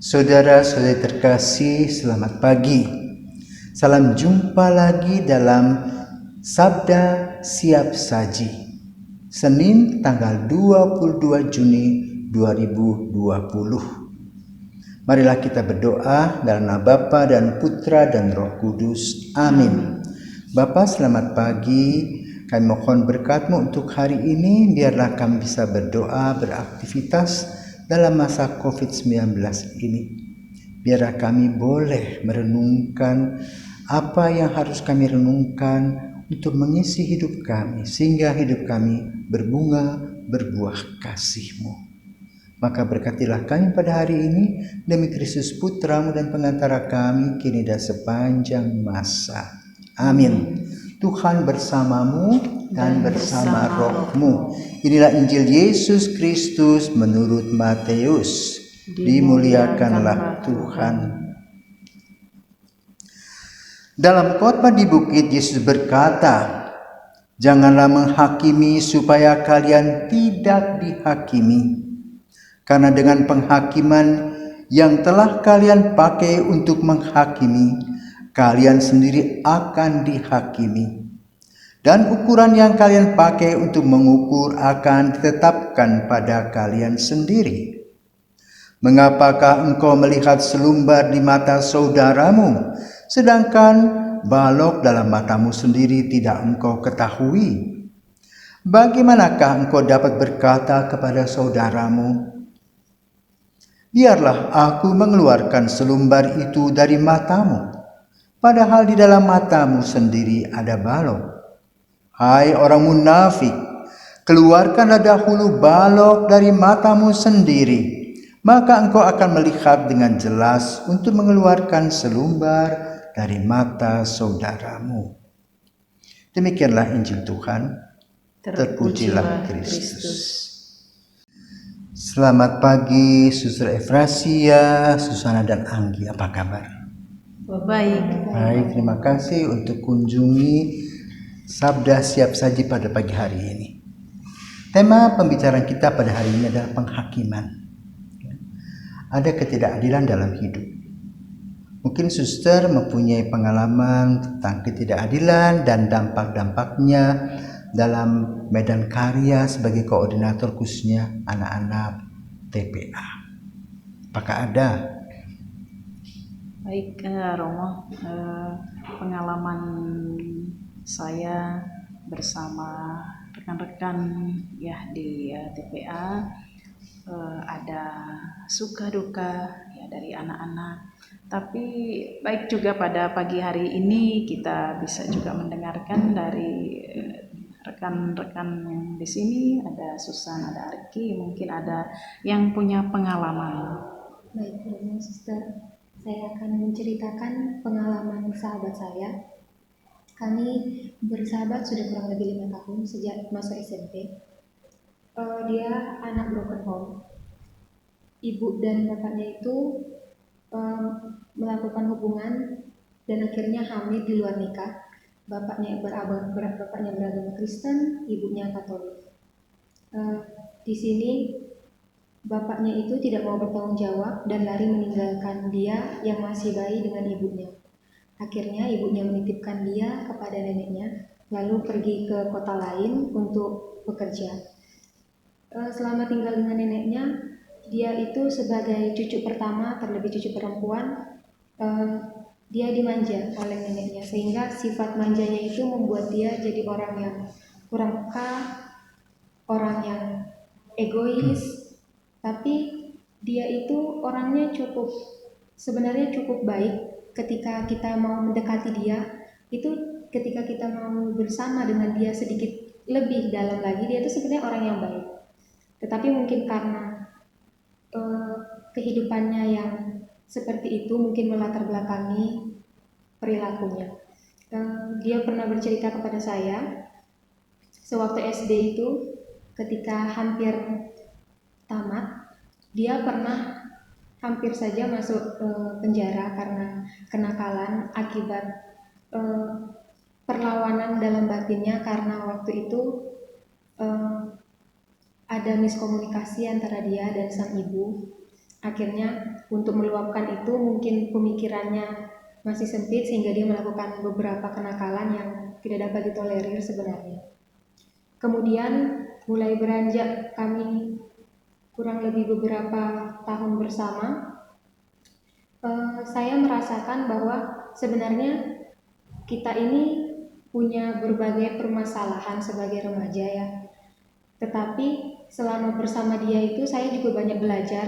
Saudara-saudari terkasih, selamat pagi. Salam jumpa lagi dalam Sabda Siap Saji, Senin tanggal 22 Juni 2020. Marilah kita berdoa dalam nama Bapa dan Putra dan Roh Kudus. Amin. Bapa, selamat pagi. Kami mohon berkat-Mu untuk hari ini, biarlah kami bisa berdoa, beraktivitas dalam masa COVID-19 ini. Biarlah kami boleh merenungkan apa yang harus kami renungkan untuk mengisi hidup kami, sehingga hidup kami berbunga, berbuah kasih-Mu. Maka berkatilah kami pada hari ini, demi Kristus Putra-Mu dan pengantara kami, kini dan sepanjang masa. Amin. Tuhan bersamamu dan bersama roh-Mu. Inilah Injil Yesus Kristus menurut Matius. Dimuliakanlah Tuhan. Dalam khotbah di bukit, Yesus berkata, "Janganlah menghakimi supaya kalian tidak dihakimi. Karena dengan penghakiman yang telah kalian pakai untuk menghakimi, kalian sendiri akan dihakimi. Dan ukuran yang kalian pakai untuk mengukur akan ditetapkan pada kalian sendiri. Mengapakah engkau melihat selumbar di mata saudaramu, sedangkan balok dalam matamu sendiri tidak engkau ketahui? Bagaimanakah engkau dapat berkata kepada saudaramu, 'Biarlah aku mengeluarkan selumbar itu dari matamu,' padahal di dalam matamu sendiri ada balok? Hai orang munafik, keluarkanlah dahulu balok dari matamu sendiri, maka engkau akan melihat dengan jelas untuk mengeluarkan selumbar dari mata saudaramu." Demikianlah Injil Tuhan. Terpujilah Kristus. Selamat pagi, Suster Efrasia, Susana dan Anggi. Apa kabar? Baik. Baik, terima kasih untuk kunjungi Sabda Siap Saji pada pagi hari ini. Tema pembicaraan kita pada hari ini adalah penghakiman. Ada ketidakadilan dalam hidup. Mungkin suster mempunyai pengalaman tentang ketidakadilan dan dampak-dampaknya dalam medan karya sebagai koordinator khususnya anak-anak TPA. Apakah ada? Baik, Romo, pengalaman saya bersama rekan-rekan ya di TPA ada suka duka ya dari anak-anak. Tapi baik juga pada pagi hari ini kita bisa juga mendengarkan dari rekan-rekan yang di sini, ada Susan, ada Arki, mungkin ada yang punya pengalaman. Baik, Romo, Suster. Saya akan menceritakan pengalaman sahabat saya. Kami bersahabat sudah kurang lebih 5 tahun sejak masuk SMP. Dia anak broken home. Ibu dan bapaknya itu melakukan hubungan dan akhirnya hamil di luar nikah. Bapaknya beragama Kristen, ibunya Katolik. Di sini bapaknya itu tidak mau bertanggung jawab dan lari meninggalkan dia yang masih bayi dengan ibunya. Akhirnya ibunya menitipkan dia kepada neneknya, lalu pergi ke kota lain untuk bekerja. Selama tinggal dengan neneknya, dia itu sebagai cucu pertama, terlebih cucu perempuan, dia dimanja oleh neneknya, sehingga sifat manjanya itu membuat dia jadi orang yang kurang peka, orang yang egois. Tapi dia itu orangnya sebenarnya cukup baik. Ketika kita mau mendekati dia, itu ketika kita mau bersama dengan dia sedikit lebih dalam lagi, dia itu sebenarnya orang yang baik. Tetapi mungkin karena kehidupannya yang seperti itu, mungkin melatar belakangi perilakunya. Dia pernah bercerita kepada saya, sewaktu SD itu, ketika hampir tamat, dia pernah hampir saja masuk penjara karena kenakalan akibat perlawanan dalam batinnya, karena waktu itu ada miskomunikasi antara dia dan sang ibu. Akhirnya untuk meluapkan itu mungkin pemikirannya masih sempit sehingga dia melakukan beberapa kenakalan yang tidak dapat ditolerir sebenarnya. Kemudian mulai beranjak kami kurang lebih beberapa tahun bersama, saya merasakan bahwa sebenarnya kita ini punya berbagai permasalahan sebagai remaja ya. Tetapi selama bersama dia itu saya juga banyak belajar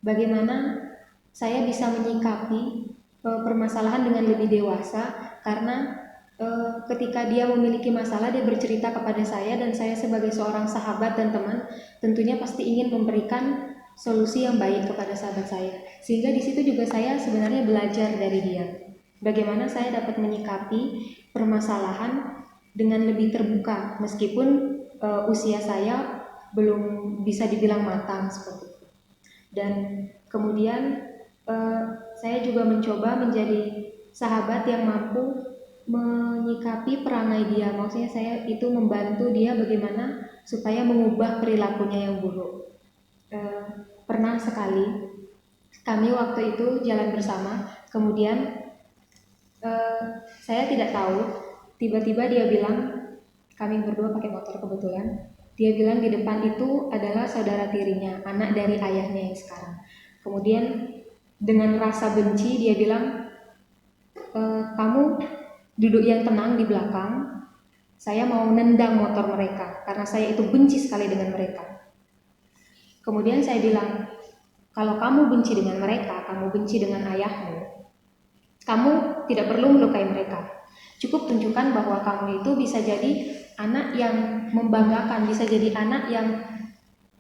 bagaimana saya bisa menyikapi permasalahan dengan lebih dewasa, karena ketika dia memiliki masalah dia bercerita kepada saya, dan saya sebagai seorang sahabat dan teman tentunya pasti ingin memberikan solusi yang baik kepada sahabat saya. Sehingga di situ juga saya sebenarnya belajar dari dia bagaimana saya dapat menyikapi permasalahan dengan lebih terbuka meskipun usia saya belum bisa dibilang matang seperti itu. Dan kemudian saya juga mencoba menjadi sahabat yang mampu menyikapi perangai dia. Maksudnya saya itu membantu dia bagaimana supaya mengubah perilakunya yang buruk. Pernah sekali kami waktu itu jalan bersama, kemudian saya tidak tahu, tiba-tiba dia bilang, kami berdua pakai motor kebetulan, dia bilang di depan itu adalah saudara tirinya, anak dari ayahnya yang sekarang. Kemudian dengan rasa benci dia bilang, kamu duduk yang tenang di belakang, saya mau nendang motor mereka karena saya itu benci sekali dengan mereka. Kemudian saya bilang, kalau kamu benci dengan mereka, kamu benci dengan ayahmu, kamu tidak perlu melukai mereka. Cukup tunjukkan bahwa kamu itu bisa jadi anak yang membanggakan, bisa jadi anak yang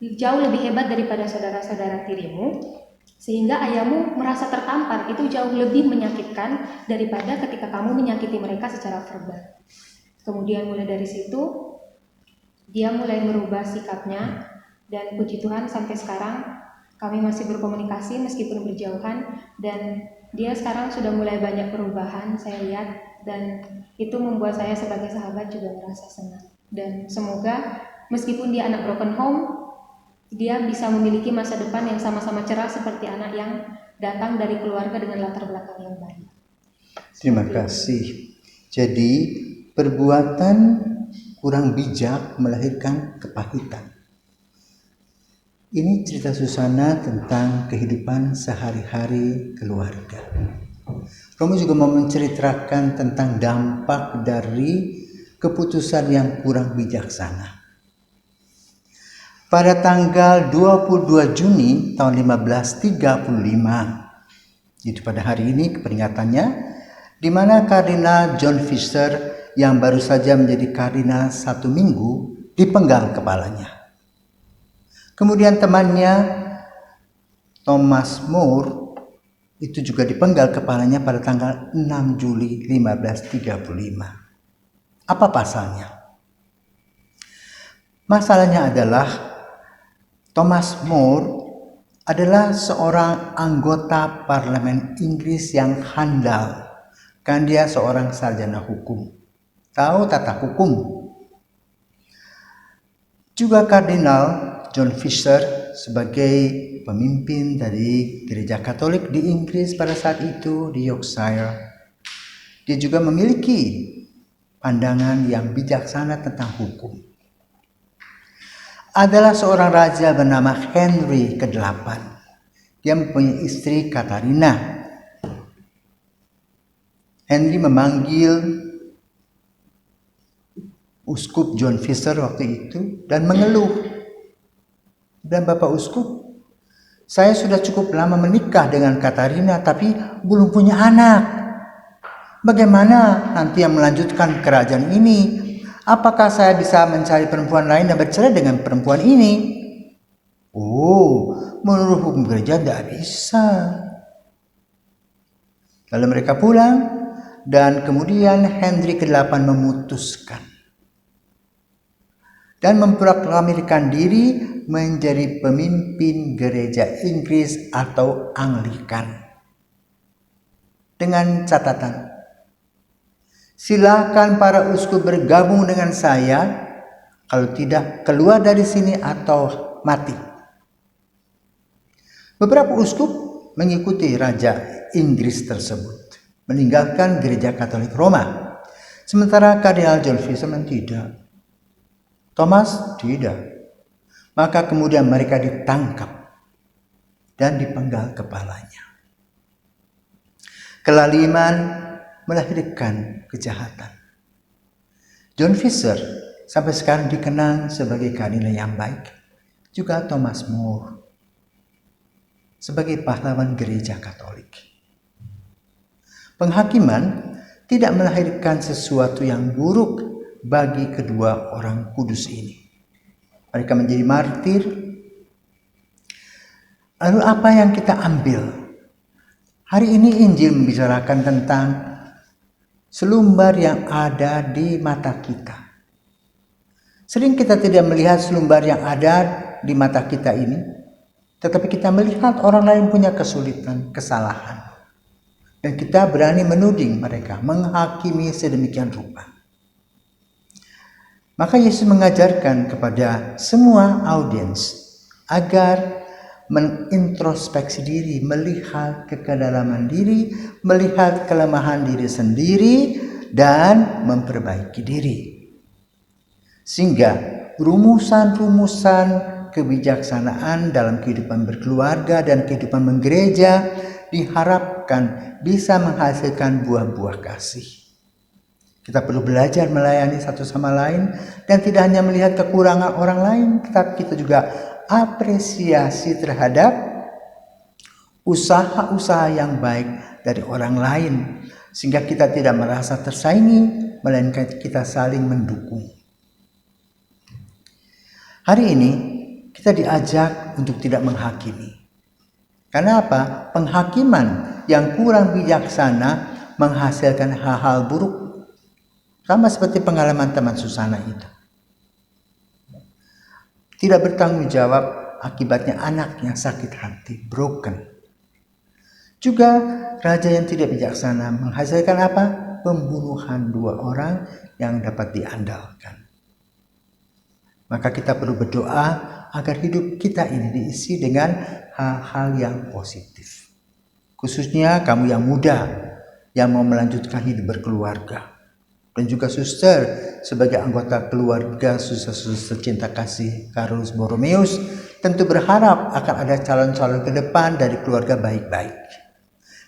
jauh lebih hebat daripada saudara-saudara tirimu, sehingga ayahmu merasa tertampar. Itu jauh lebih menyakitkan daripada ketika kamu menyakiti mereka secara verbal. Kemudian mulai dari situ dia mulai merubah sikapnya, dan puji Tuhan sampai sekarang kami masih berkomunikasi meskipun berjauhan, dan dia sekarang sudah mulai banyak perubahan saya lihat, dan itu membuat saya sebagai sahabat juga merasa senang. Dan semoga meskipun dia anak broken home, dia bisa memiliki masa depan yang sama-sama cerah seperti anak yang datang dari keluarga dengan latar belakang yang baik. Terima kasih. Jadi perbuatan kurang bijak melahirkan kepahitan. Ini cerita Susana tentang kehidupan sehari-hari keluarga. Kamu juga mau menceritakan tentang dampak dari keputusan yang kurang bijaksana. Pada tanggal 22 Juni tahun 1535, itu pada hari ini keperingatannya, di mana Kardinal John Fisher yang baru saja menjadi kardinal 1 minggu dipenggal kepalanya. Kemudian temannya Thomas More itu juga dipenggal kepalanya pada tanggal 6 Juli 1535. Apa pasalnya? Masalahnya adalah Thomas More adalah seorang anggota parlemen Inggris yang handal, kan dia seorang sarjana hukum, tahu tata hukum. Juga Kardinal John Fisher sebagai pemimpin dari gereja Katolik di Inggris pada saat itu di Yorkshire, dia juga memiliki pandangan yang bijaksana tentang hukum. Adalah seorang raja bernama Henry ke-8. Dia mempunyai istri Katarina. Henry memanggil Uskup John Fisher waktu itu dan mengeluh. Dan Bapak Uskup, saya sudah cukup lama menikah dengan Katarina tapi belum punya anak. Bagaimana nanti yang melanjutkan kerajaan ini? Apakah saya bisa mencari perempuan lain dan bercerai dengan perempuan ini? Oh, menurut hukum gereja tidak bisa. Lalu mereka pulang, dan kemudian Henry ke-8 memutuskan dan memproklamirkan diri menjadi pemimpin gereja Inggris atau Anglikan. Dengan catatan, silakan para uskup bergabung dengan saya, kalau tidak keluar dari sini atau mati. Beberapa uskup mengikuti Raja Inggris tersebut, meninggalkan Gereja Katolik Roma. Sementara Kardinal John Fisherman tidak. Thomas tidak. Maka kemudian mereka ditangkap dan dipenggal kepalanya. Kelaliman melahirkan kejahatan. John Fisher sampai sekarang dikenal sebagai kardinal yang baik. Juga Thomas More sebagai pahlawan gereja Katolik. Penghakiman tidak melahirkan sesuatu yang buruk bagi kedua orang kudus ini. Mereka menjadi martir. Lalu apa yang kita ambil? Hari ini Injil membicarakan tentang selumbar yang ada di mata kita. Sering kita tidak melihat selumbar yang ada di mata kita ini, tetapi kita melihat orang lain punya kesulitan, kesalahan. Dan kita berani menuding mereka, menghakimi sedemikian rupa. Maka Yesus mengajarkan kepada semua audiens agar menintrospeksi diri, melihat kedalaman diri, melihat kelemahan diri sendiri, dan memperbaiki diri. Sehingga rumusan-rumusan kebijaksanaan dalam kehidupan berkeluarga dan kehidupan menggereja diharapkan bisa menghasilkan buah-buah kasih. Kita perlu belajar melayani satu sama lain dan tidak hanya melihat kekurangan orang lain, tetapi kita juga apresiasi terhadap usaha-usaha yang baik dari orang lain, sehingga kita tidak merasa tersaingi, melainkan kita saling mendukung. Hari ini kita diajak untuk tidak menghakimi. Karena apa? Penghakiman yang kurang bijaksana menghasilkan hal-hal buruk. Sama seperti pengalaman teman Susana itu. Tidak bertanggung jawab, akibatnya anaknya sakit hati, broken. Juga raja yang tidak bijaksana menghasilkan apa? Pembunuhan 2 orang yang dapat diandalkan. Maka kita perlu berdoa agar hidup kita ini diisi dengan hal-hal yang positif. Khususnya kamu yang muda, yang mau melanjutkan hidup berkeluarga. Dan juga suster sebagai anggota keluarga suster cinta kasih Carolus Borromeus tentu berharap akan ada calon-calon ke depan dari keluarga baik-baik.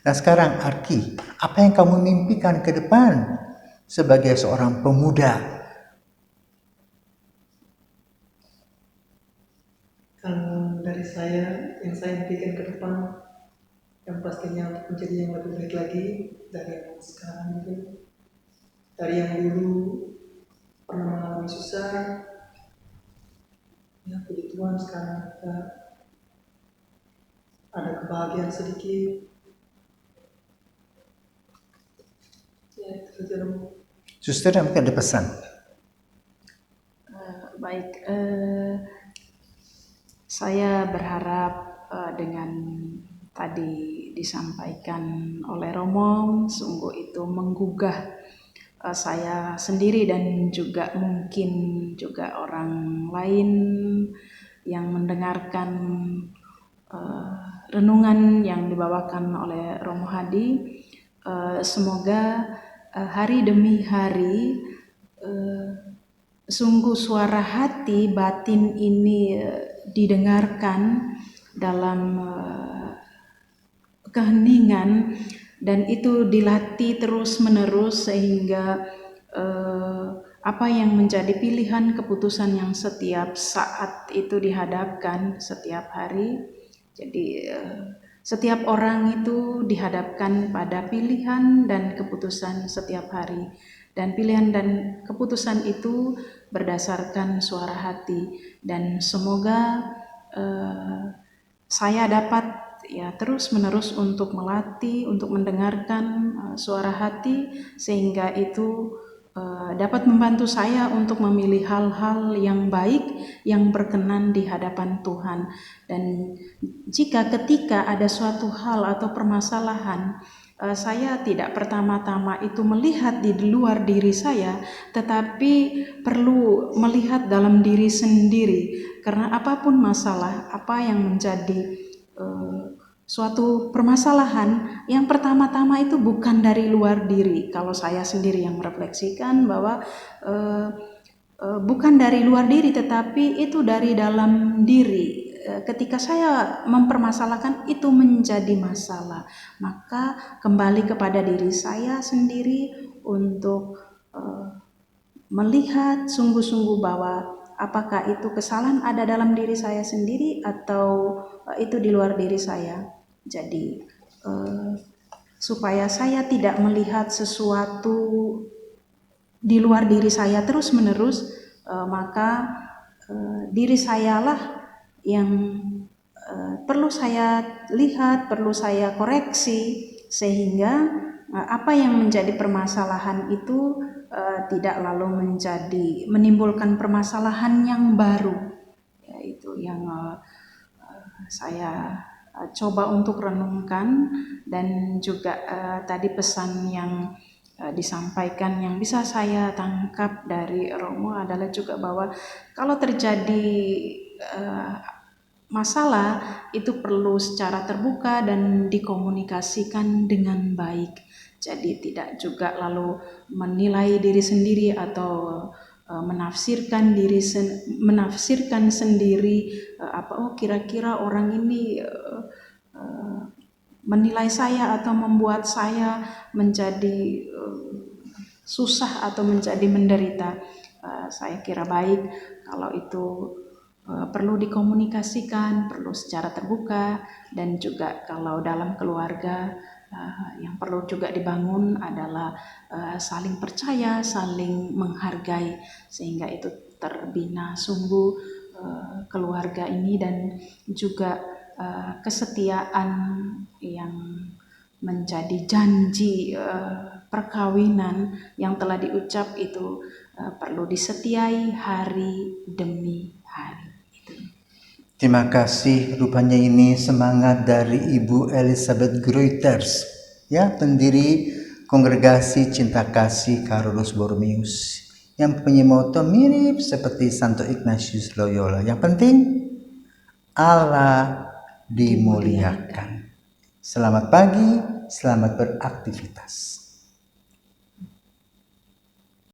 Nah sekarang Arki, apa yang kamu mimpikan ke depan sebagai seorang pemuda? Kalau dari saya, yang saya impikan ke depan, yang pastinya untuk menjadi yang lebih baik lagi dari yang sekarang itu. Dari yang dulu pernah mengalami susah, ya puji Tuhan sekarang kita ada kebahagiaan sedikit. Ya itu saja dong. Suster, mungkin ada pesan? Baik, saya berharap dengan tadi disampaikan oleh Romo, sungguh itu menggugah saya sendiri dan juga mungkin juga orang lain yang mendengarkan renungan yang dibawakan oleh Romo Hadi. Semoga hari demi hari sungguh suara hati batin ini didengarkan dalam keheningan, dan itu dilatih terus-menerus sehingga apa yang menjadi pilihan keputusan yang setiap saat itu dihadapkan setiap hari. Jadi setiap orang itu dihadapkan pada pilihan dan keputusan setiap hari. Dan pilihan dan keputusan itu berdasarkan suara hati. Dan semoga saya dapat ya terus-menerus untuk melatih, untuk mendengarkan suara hati, sehingga itu dapat membantu saya untuk memilih hal-hal yang baik, yang berkenan di hadapan Tuhan. Dan jika ketika ada suatu hal atau permasalahan, saya tidak pertama-tama itu melihat di luar diri saya, tetapi perlu melihat dalam diri sendiri. Karena apapun masalah, apa yang menjadi suatu permasalahan yang pertama-tama itu bukan dari luar diri. Kalau saya sendiri yang merefleksikan bahwa bukan dari luar diri, tetapi itu dari dalam diri. Ketika saya mempermasalahkan itu menjadi masalah, maka kembali kepada diri saya sendiri untuk melihat sungguh-sungguh bahwa apakah itu kesalahan ada dalam diri saya sendiri atau itu di luar diri saya. Jadi supaya saya tidak melihat sesuatu di luar diri saya terus-menerus, maka diri sayalah yang perlu saya lihat, perlu saya koreksi, sehingga apa yang menjadi permasalahan itu tidak lalu menimbulkan permasalahan yang baru. Itu yang saya coba untuk renungkan, dan juga tadi pesan yang disampaikan yang bisa saya tangkap dari Romo adalah juga bahwa kalau terjadi masalah itu perlu secara terbuka dan dikomunikasikan dengan baik. Jadi tidak juga lalu menilai diri sendiri atau menafsirkan sendiri kira-kira orang ini menilai saya atau membuat saya menjadi susah atau menjadi menderita. Saya kira baik kalau itu perlu dikomunikasikan, perlu secara terbuka, dan juga kalau dalam keluarga yang perlu juga dibangun adalah saling percaya, saling menghargai, sehingga itu terbina sungguh keluarga ini, dan juga kesetiaan yang menjadi janji perkawinan yang telah diucap itu perlu disetiai hari demi hari. Terima kasih, rupanya ini semangat dari Ibu Elizabeth Gruyters, ya, pendiri Kongregasi Cinta Kasih Carolus Borromeus, yang punya moto mirip seperti Santo Ignatius Loyola. Yang penting Allah dimuliakan. Selamat pagi, selamat beraktivitas.